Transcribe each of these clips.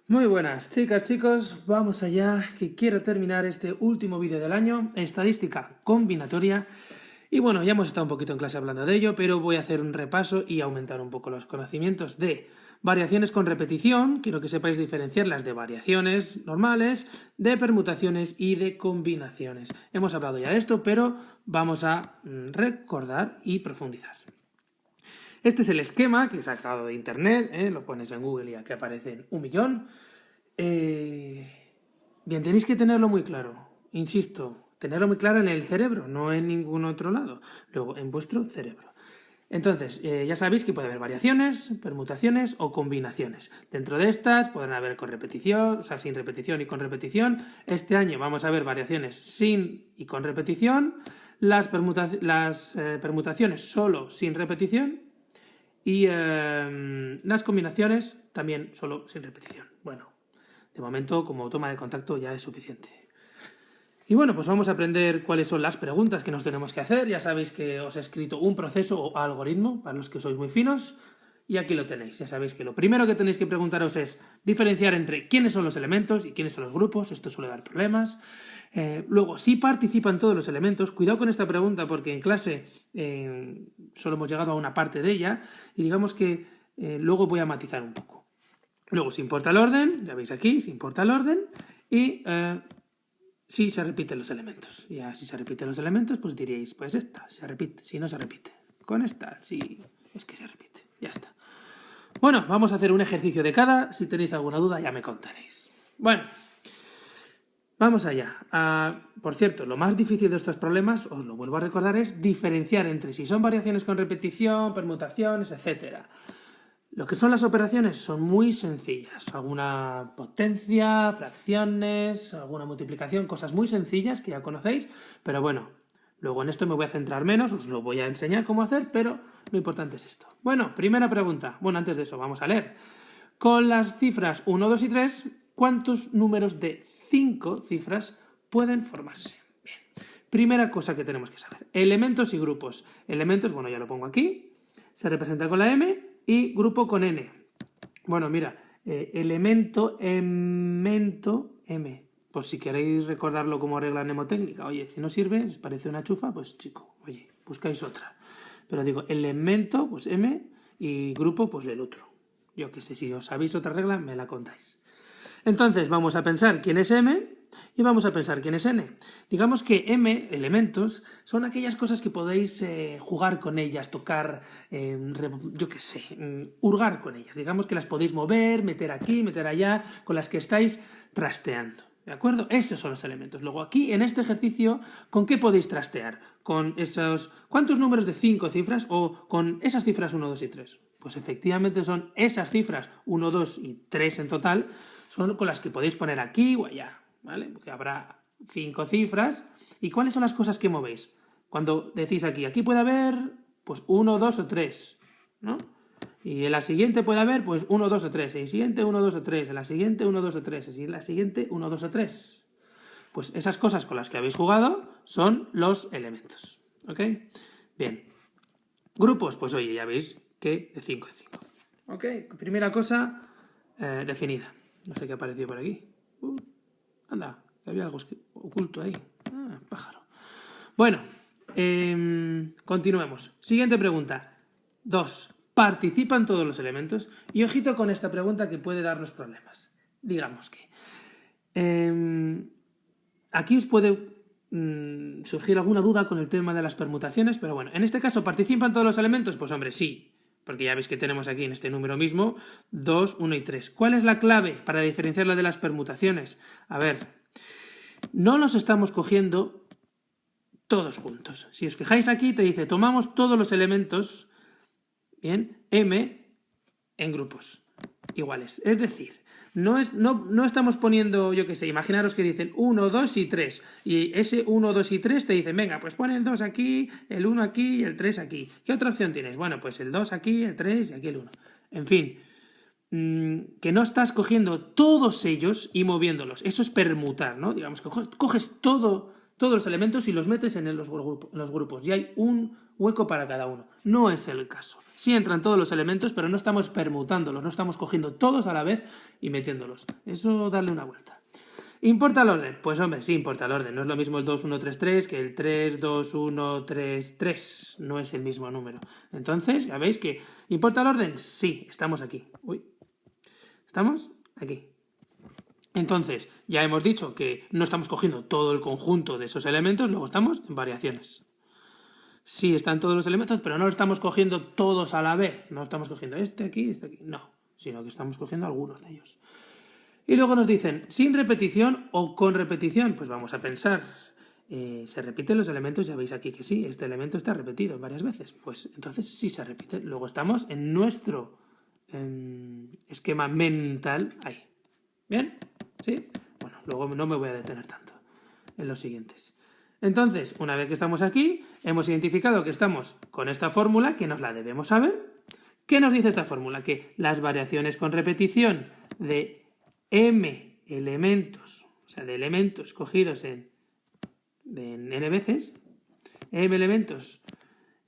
Muy buenas, chicas, chicos, vamos allá, que quiero terminar este último vídeo del año, estadística combinatoria. Y bueno, ya hemos estado un poquito en clase hablando de ello, pero voy a hacer un repaso y aumentar un poco los conocimientos de variaciones con repetición. Quiero que sepáis diferenciarlas de variaciones normales, de permutaciones y de combinaciones. Hemos hablado ya de esto, pero vamos a recordar y profundizar. Este es el esquema que he sacado de internet, lo pones en Google y aquí aparecen 1.000.000. Bien, tenéis que tenerlo muy claro, insisto, tenerlo muy claro en el cerebro, no en ningún otro lado, luego en vuestro cerebro. Entonces, ya sabéis que puede haber variaciones, permutaciones o combinaciones. Dentro de estas podrán haber con repetición, o sea, sin repetición y con repetición. Este año vamos a ver variaciones sin y con repetición, las permutaciones solo sin repetición y las combinaciones también solo sin repetición. Bueno, de momento como toma de contacto ya es suficiente. Y bueno, pues vamos a aprender cuáles son las preguntas que nos tenemos que hacer. Ya sabéis que os he escrito un proceso o algoritmo para los que sois muy finos. Y aquí lo tenéis. Ya sabéis que lo primero que tenéis que preguntaros es diferenciar entre quiénes son los elementos y quiénes son los grupos. Esto suele dar problemas. Luego, si participan todos los elementos, cuidado con esta pregunta porque en clase solo hemos llegado a una parte de ella y digamos que luego voy a matizar un poco. Luego, si importa el orden, ya veis aquí, si importa el orden y si se repiten los elementos. Ya si se repiten los elementos, pues diríais, pues esta se repite, si no se repite. Con esta, sí, es que se repite. Ya está. Bueno, vamos a hacer un ejercicio de cada. Si tenéis alguna duda, ya me contaréis. Bueno, vamos allá. Por cierto, lo más difícil de estos problemas, os lo vuelvo a recordar, es diferenciar entre si son variaciones con repetición, permutaciones, etc. Lo que son las operaciones son muy sencillas. Alguna potencia, fracciones, alguna multiplicación, cosas muy sencillas que ya conocéis, pero bueno, luego en esto me voy a centrar menos, os lo voy a enseñar cómo hacer, pero lo importante es esto. Bueno, primera pregunta. Bueno, antes de eso, vamos a leer. Con las cifras 1, 2 y 3, ¿cuántos números de 5 cifras pueden formarse? Bien. Primera cosa que tenemos que saber. Elementos y grupos. Elementos, bueno, ya lo pongo aquí. Se representa con la M y grupo con N. Bueno, mira, elemento, M. Pues si queréis recordarlo como regla mnemotécnica, oye, si no sirve, os parece una chufa, pues chico, oye, buscáis otra. Pero digo, elemento, pues M, y grupo, pues el otro. Yo qué sé, si os sabéis otra regla, me la contáis. Entonces, vamos a pensar quién es M y vamos a pensar quién es N. Digamos que M, elementos, son aquellas cosas que podéis jugar con ellas, tocar, yo qué sé, hurgar con ellas. Digamos que las podéis mover, meter aquí, meter allá, con las que estáis trasteando. ¿De acuerdo? Esos son los elementos. Luego aquí, en este ejercicio, ¿con qué podéis trastear? ¿Con esos cuántos números de 5 cifras o con esas cifras 1, 2 y 3? Pues efectivamente son esas cifras 1, 2 y 3 en total, son con las que podéis poner aquí o allá, ¿vale? Porque habrá 5 cifras. ¿Y cuáles son las cosas que movéis? Cuando decís aquí puede haber pues 1, 2 o 3, ¿no? Y en la siguiente puede haber, pues, 1, 2 o 3. En la siguiente, 1, 2 o 3. En la siguiente, 1, 2 o 3. En la siguiente, 1, 2 o 3. Pues esas cosas con las que habéis jugado son los elementos. ¿Ok? Bien. Grupos, pues oye, ya veis que de 5 en 5. ¿Ok? Primera cosa definida. No sé qué ha aparecido por aquí. Anda, que había algo oculto ahí. Pájaro. Bueno, continuemos. Siguiente pregunta. 2. ¿Participan todos los elementos? Y ojito con esta pregunta que puede darnos problemas. Digamos que aquí os puede surgir alguna duda con el tema de las permutaciones, pero bueno, en este caso, ¿participan todos los elementos? Pues hombre, sí, porque ya veis que tenemos aquí en este número mismo 2, 1 y 3. ¿Cuál es la clave para diferenciarla de las permutaciones? A ver, no los estamos cogiendo todos juntos. Si os fijáis aquí, te dice, tomamos todos los elementos, bien, M en grupos iguales. Es decir, no estamos poniendo, yo qué sé, imaginaros que dicen 1, 2 y 3. Y ese 1, 2 y 3 te dicen, venga, pues pon el 2 aquí, el 1 aquí y el 3 aquí. ¿Qué otra opción tienes? Bueno, pues el 2 aquí, el 3 y aquí el 1. En fin, que no estás cogiendo todos ellos y moviéndolos. Eso es permutar, ¿no? Digamos que coges todos los elementos y los metes en los grupos. Y hay un hueco para cada uno. No es el caso. Sí entran todos los elementos, pero no estamos permutándolos, no estamos cogiendo todos a la vez y metiéndolos. Eso, darle una vuelta. ¿Importa el orden? Pues hombre, sí importa el orden. No es lo mismo el 2, 1, 3, 3 que el 3, 2, 1, 3, 3. No es el mismo número. Entonces, ya veis que ¿importa el orden? Sí, estamos aquí. Uy. ¿Estamos? Aquí. Entonces, ya hemos dicho que no estamos cogiendo todo el conjunto de esos elementos, luego estamos en variaciones. Sí, están todos los elementos, pero no los estamos cogiendo todos a la vez. No estamos cogiendo este aquí, no, sino que estamos cogiendo algunos de ellos. Y luego nos dicen, sin repetición o con repetición. Pues vamos a pensar, ¿se repiten los elementos? Ya veis aquí que sí, este elemento está repetido varias veces. Pues entonces sí se repite. Luego estamos en nuestro esquema mental ahí. ¿Bien? ¿Sí? Bueno, luego no me voy a detener tanto en los siguientes. Entonces, una vez que estamos aquí, hemos identificado que estamos con esta fórmula, que nos la debemos saber. ¿Qué nos dice esta fórmula? Que las variaciones con repetición de m elementos, o sea, de elementos cogidos en n veces, m elementos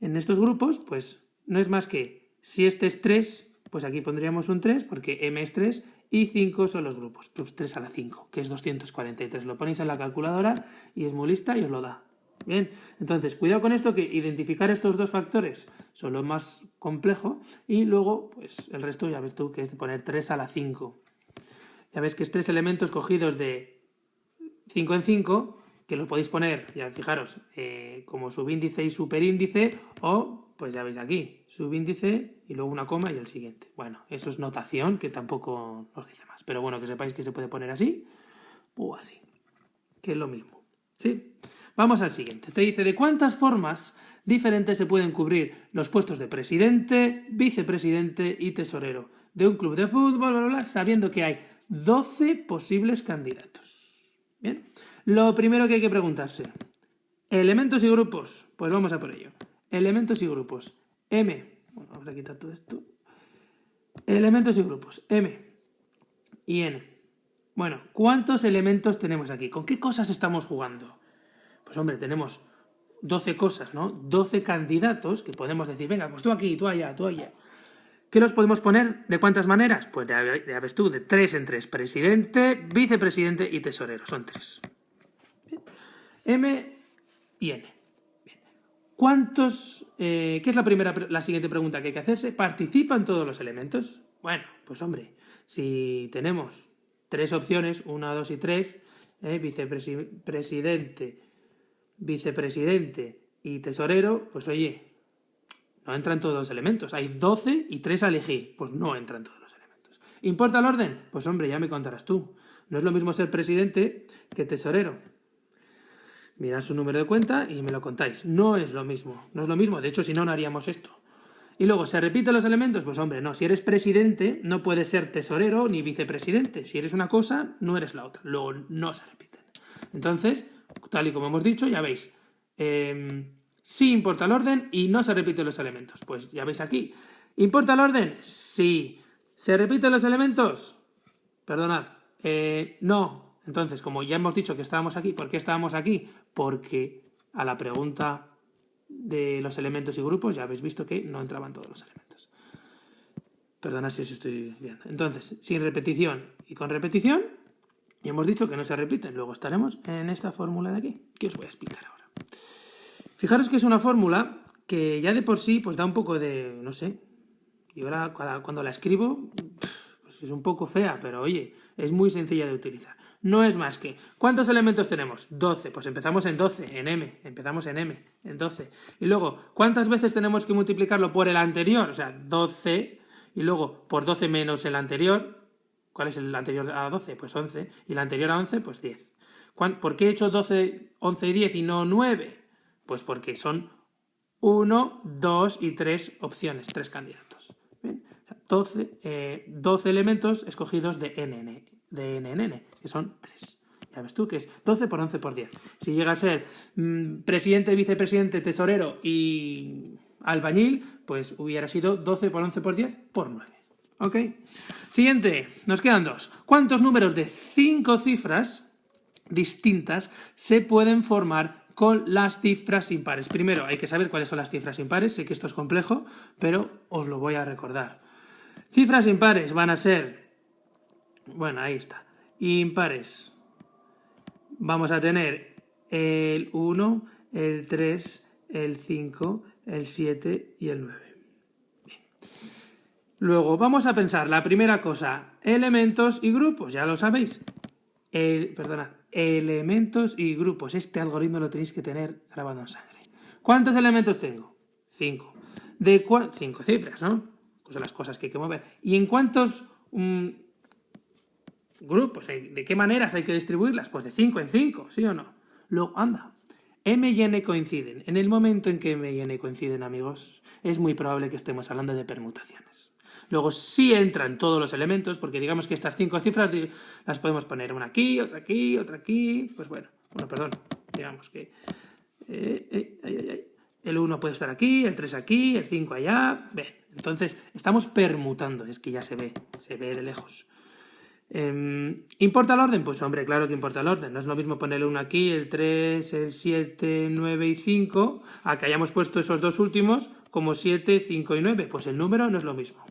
en estos grupos, pues no es más que, si este es 3, pues aquí pondríamos un 3, porque m es 3, y 5 son los grupos, pues 3 a la 5, que es 243. Lo ponéis en la calculadora y es muy lista y os lo da. Bien, entonces, cuidado con esto, que identificar estos dos factores son lo más complejo, y luego, pues el resto ya ves tú que es poner 3 a la 5. Ya ves que es 3 elementos cogidos de 5 en 5, que lo podéis poner, ya fijaros, como subíndice y superíndice, o, pues ya veis aquí, subíndice y luego una coma y el siguiente. Bueno, eso es notación, que tampoco os dice más. Pero bueno, que sepáis que se puede poner así o así, que es lo mismo. ¿Sí? Vamos al siguiente. Te dice, ¿de cuántas formas diferentes se pueden cubrir los puestos de presidente, vicepresidente y tesorero de un club de fútbol, bla, bla, bla, sabiendo que hay 12 posibles candidatos? Bien. Lo primero que hay que preguntarse, elementos y grupos, pues vamos a por ello. Elementos y grupos, M, bueno, vamos a quitar todo esto. Elementos y grupos, M y N. Bueno, ¿cuántos elementos tenemos aquí? ¿Con qué cosas estamos jugando? Pues hombre, tenemos 12 cosas, ¿no? 12 candidatos que podemos decir, venga, pues tú aquí, tú allá, tú allá. ¿Qué los podemos poner? ¿De cuántas maneras? Pues ya ves tú, de 3 en 3. Presidente, vicepresidente y tesorero. Son 3. Bien. M y N. Bien. ¿Cuántos? ¿Qué es la siguiente pregunta que hay que hacerse? ¿Participan todos los elementos? Bueno, pues hombre, si tenemos 3 opciones, 1, 2 y 3, vicepresidente, vicepresidente y tesorero, pues oye, no entran todos los elementos. Hay 12 y 3 a elegir. Pues no entran todos los elementos. ¿Importa el orden? Pues hombre, ya me contarás tú. No es lo mismo ser presidente que tesorero. Mirad su número de cuenta y me lo contáis. No es lo mismo. No es lo mismo. De hecho, si no, no haríamos esto. Y luego, ¿se repiten los elementos? Pues hombre, no. Si eres presidente, no puedes ser tesorero ni vicepresidente. Si eres una cosa, no eres la otra. Luego, no se repiten. Entonces, tal y como hemos dicho, ya veis. Sí importa el orden y no se repiten los elementos. Pues ya veis aquí. ¿Importa el orden? Sí. ¿Se repiten los elementos? Perdonad. No. Entonces, como ya hemos dicho que estábamos aquí, ¿por qué estábamos aquí? Porque a la pregunta de los elementos y grupos ya habéis visto que no entraban todos los elementos. Perdonad si os estoy viendo. Entonces, sin repetición y con repetición, y hemos dicho que no se repiten. Luego estaremos en esta fórmula de aquí, que os voy a explicar ahora. Fijaros que es una fórmula que ya de por sí pues da un poco de, no sé, y ahora cuando la escribo pues es un poco fea, pero oye, es muy sencilla de utilizar. No es más que, ¿cuántos elementos tenemos? 12, pues empezamos en 12, en M, empezamos en M, en 12. Y luego, ¿cuántas veces tenemos que multiplicarlo por el anterior? O sea, 12, y luego por 12 menos el anterior. ¿Cuál es el anterior a 12? Pues 11, y el anterior a 11, pues 10. ¿Por qué he hecho 12, 11 y 10 y no 9? Pues porque son 1, 2 y 3 opciones, 3 candidatos. ¿Bien? 12 elementos escogidos de n en n, que son 3. Ya ves tú que es 12 por 11 por 10. Si llega a ser presidente, vicepresidente, tesorero y albañil, pues hubiera sido 12 por 11 por 10 por 9. ¿Ok? Siguiente, nos quedan 2. ¿Cuántos números de 5 cifras distintas se pueden formar con las cifras impares. Primero hay que saber cuáles son las cifras impares. Sé que esto es complejo, pero os lo voy a recordar. Cifras impares van a ser... Bueno, ahí está. Impares. Vamos a tener el 1, el 3, el 5, el 7 y el 9. Bien. Luego vamos a pensar la primera cosa, elementos y grupos, ya lo sabéis. Elementos y grupos. Este algoritmo lo tenéis que tener grabado en sangre. ¿Cuántos elementos tengo? 5. 5 cifras, ¿no? Son las cosas que hay que mover. ¿Y en cuántos grupos? ¿De qué maneras hay que distribuirlas? Pues de 5 en 5, ¿sí o no? Luego, anda. M y N coinciden. En el momento en que M y N coinciden, amigos, es muy probable que estemos hablando de permutaciones. Luego sí entran todos los elementos, porque digamos que estas 5 cifras las podemos poner una aquí, otra aquí, otra aquí. Pues bueno, perdón, digamos que el 1 puede estar aquí, el 3 aquí, el 5 allá. Bien, entonces estamos permutando, es que ya se ve de lejos. ¿Importa el orden? Pues hombre, claro que importa el orden. No es lo mismo poner el 1 aquí, el 3, el 7, 9 y 5, a que hayamos puesto esos dos últimos como 7, 5 y 9. Pues el número no es lo mismo.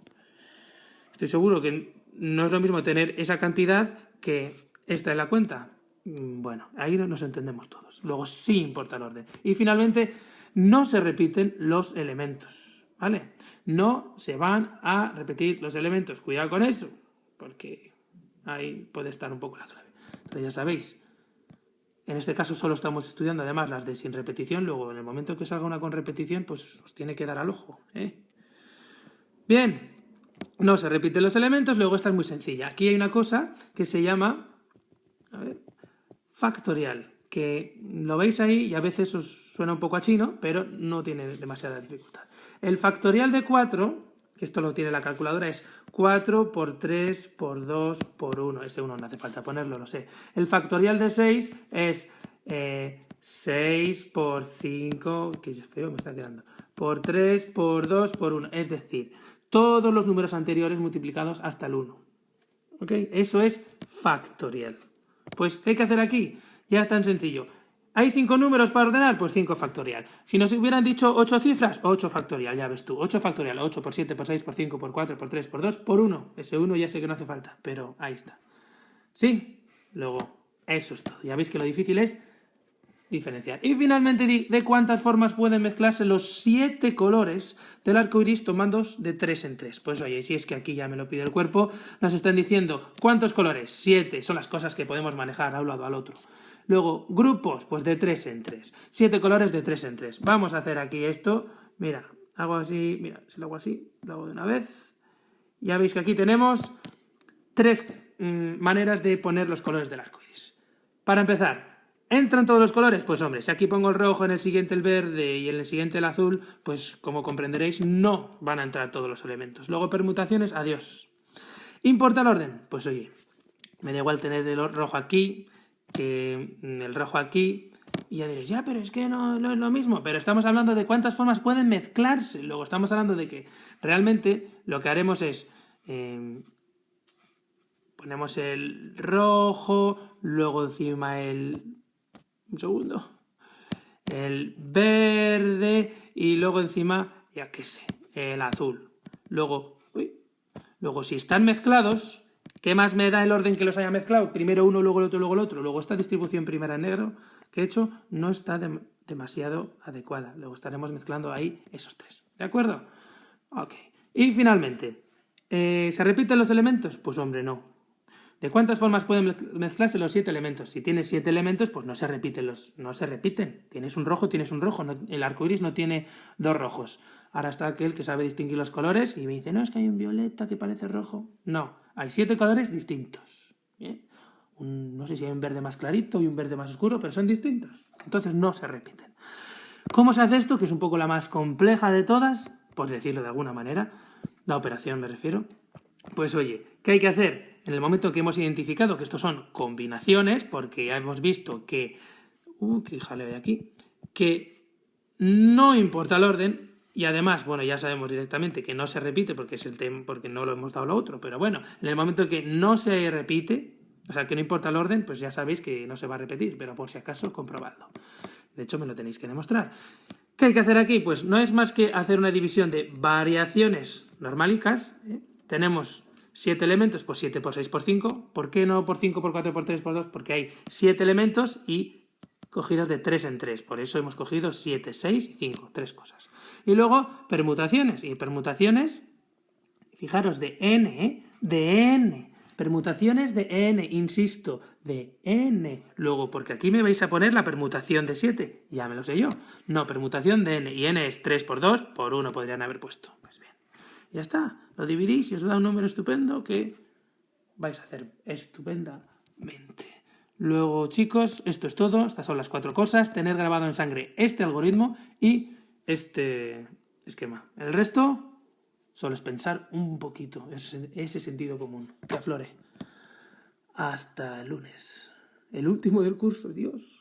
Estoy seguro que no es lo mismo tener esa cantidad que esta en la cuenta. Bueno, ahí no nos entendemos todos. Luego sí importa el orden. Y finalmente, no se repiten los elementos, ¿vale? No se van a repetir los elementos. Cuidado con eso, porque ahí puede estar un poco la clave. Entonces ya sabéis, en este caso solo estamos estudiando además las de sin repetición. Luego, en el momento que salga una con repetición, pues os tiene que dar al ojo, ¿eh? Bien. No se repiten los elementos, luego esta es muy sencilla. Aquí hay una cosa que se llama factorial, que lo veis ahí y a veces os suena un poco a chino, pero no tiene demasiada dificultad. El factorial de 4, que esto lo tiene la calculadora, es 4 por 3 por 2 por 1. Ese 1 no hace falta ponerlo, lo sé. El factorial de 6 es 6 por 5, que feo me está quedando, por 3 por 2 por 1. Es decir, todos los números anteriores multiplicados hasta el 1. ¿Ok? Eso es factorial. Pues, ¿qué hay que hacer aquí? Ya es tan sencillo. ¿Hay 5 números para ordenar? Pues 5 factorial. Si nos hubieran dicho 8 cifras, 8 factorial, ya ves tú. 8 factorial, 8 por 7, por 6, por 5, por 4, por 3, por 2, por 1. Ese 1 ya sé que no hace falta, pero ahí está. ¿Sí? Luego, eso es todo. Ya veis que lo difícil es diferenciar. Y finalmente, ¿de cuántas formas pueden mezclarse los 7 colores del arco iris tomados de 3 en 3? Pues oye, si es que aquí ya me lo pide el cuerpo, nos están diciendo ¿cuántos colores? 7, son las cosas que podemos manejar a un lado al otro. Luego, grupos, pues de 3 en 3. 7 colores de 3 en 3. Vamos a hacer aquí esto. Mira, hago así, mira, si lo hago así, lo hago de una vez. Ya veis que aquí tenemos 3 maneras de poner los colores del arco iris. Para empezar, ¿entran todos los colores? Pues hombre, si aquí pongo el rojo, en el siguiente el verde y en el siguiente el azul, pues como comprenderéis, no van a entrar todos los elementos. Luego permutaciones, adiós. ¿Importa el orden? Pues oye, me da igual tener el rojo aquí que el rojo aquí. Y ya diréis, ya, pero es que no es lo mismo. Pero estamos hablando de cuántas formas pueden mezclarse. Luego estamos hablando de que realmente lo que haremos es... ponemos el rojo, luego encima el... un segundo. El verde y luego encima, ya qué sé, el azul. Luego, si están mezclados, ¿qué más me da el orden que los haya mezclado? Primero uno, luego el otro, luego el otro. Luego esta distribución primera en negro que he hecho no está demasiado adecuada. Luego estaremos mezclando ahí esos 3. ¿De acuerdo? Ok. Y finalmente, ¿se repiten los elementos? Pues hombre, no. ¿De cuántas formas pueden mezclarse los 7 elementos? Si tienes 7 elementos, pues no se repiten. Tienes un rojo, no, el arco iris no tiene 2 rojos. Ahora está aquel que sabe distinguir los colores y me dice, no, es que hay un violeta que parece rojo. No, hay 7 colores distintos. ¿Bien? No sé si hay un verde más clarito y un verde más oscuro, pero son distintos. Entonces no se repiten. ¿Cómo se hace esto? Que es un poco la más compleja de todas, por decirlo de alguna manera. La operación me refiero. Pues oye, ¿qué hay que hacer? En el momento que hemos identificado que estos son combinaciones, porque ya hemos visto que... qué jaleo hay aquí. Que no importa el orden, y además, bueno, ya sabemos directamente que no se repite porque es el tema, porque no lo hemos dado lo otro, pero bueno, en el momento que no se repite, o sea, que no importa el orden, pues ya sabéis que no se va a repetir, pero por si acaso, comprobadlo. De hecho, me lo tenéis que demostrar. ¿Qué hay que hacer aquí? Pues no es más que hacer una división de variaciones normalicas. Tenemos 7 elementos, pues 7 por 6 por 5. ¿Por qué no por 5, por 4, por 3, por 2? Porque hay 7 elementos y cogidos de 3 en 3. Por eso hemos cogido 7, 6 y 5. 3 cosas. Y luego permutaciones. Y permutaciones, fijaros, de n, de n. Permutaciones de n, insisto, de n. Luego, porque aquí me vais a poner la permutación de 7. Ya me lo sé yo. No, permutación de n. Y n es 3 por 2, por 1 podrían haber puesto. Pues bien. Ya está. Lo dividís y os da un número estupendo que vais a hacer estupendamente. Luego, chicos, esto es todo. Estas son las 4 cosas. Tener grabado en sangre este algoritmo y este esquema. El resto solo es pensar un poquito, ese sentido común, que aflore. Hasta el lunes. El último del curso, Dios.